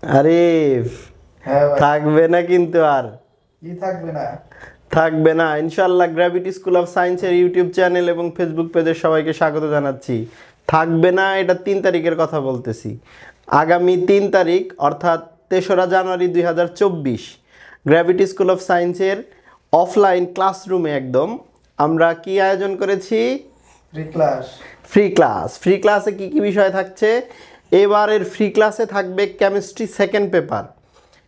আরে হ্যাঁ ভাই। থাকবে না কিন্তু আর কি থাকবে না? থাকবে না ইনশাআল্লাহ। গ্র্যাভিটি স্কুল অফ সায়েন্সের ইউটিউব চ্যানেল এবং ফেসবুক পেজের সবাইকে স্বাগত জানাচ্ছি। থাকবে না এটা 3 তারিখের কথা বলতেছি। আগামী 3 তারিখ অর্থাৎ 3রা জানুয়ারি 2024 গ্র্যাভিটি স্কুল অফ সায়েন্সের অফলাইন ক্লাসরুমে একদম আমরা কি আয়োজন করেছি? Free class. ফ্রি ক্লাসে কি কি বিষয় থাকছে? এবারের ফ্রি ক্লাসে থাকবে কেমিস্ট্রি সেকেন্ড পেপার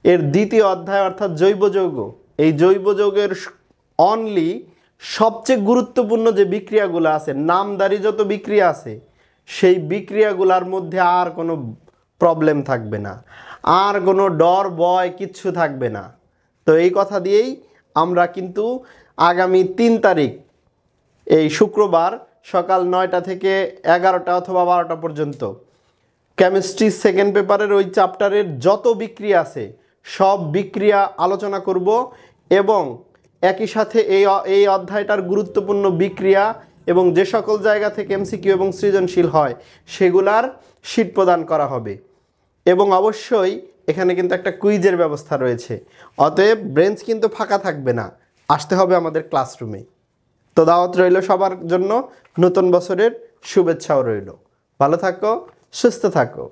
এর 2য় অধ্যায় অর্থাৎ জৈব যৌগ। এই জৈব যৌগের অনলি সবচেয়ে গুরুত্বপূর্ণ যে বিক্রিয়াগুলো আছে, নামদারি যত বিক্রিয়া আছে, সেই বিক্রিয়াগুলোর মধ্যে আর কোনো প্রবলেম থাকবে না, আর কোনো ডর ভয় কিচ্ছু থাকবে না। তো এই কথা দিয়েই আমরা কিন্তু আগামী 3 তারিখ এই শুক্রবার সকাল 9টা থেকে 11টা অথবা 12টা পর্যন্ত কেমিস্ট্রি সেকেন্ড পেপারের ওই চ্যাপ্টারের যত বিক্রিয়া আছে সব বিক্রিয়া আলোচনা করব এবং একই সাথে এই অধ্যায়টার গুরুত্বপূর্ণ বিক্রিয়া এবং যে সকল জায়গা থেকে এমসিকিউ এবং সৃজনশীল হয় সেগুলার শীট প্রদান করা হবে। এবং অবশ্যই এখানে কিন্তু একটা কুইজের ব্যবস্থা রয়েছে। অতএব ব্রেঞ্চ কিন্তু ফাঁকা থাকবে না, আসতে হবে আমাদের ক্লাসরুমে। তো দাওয়াত রইল সবার জন্য, নতুন বছরের শুভেচ্ছাও রইল। ভালো থাকো, সুস্থ থাকো।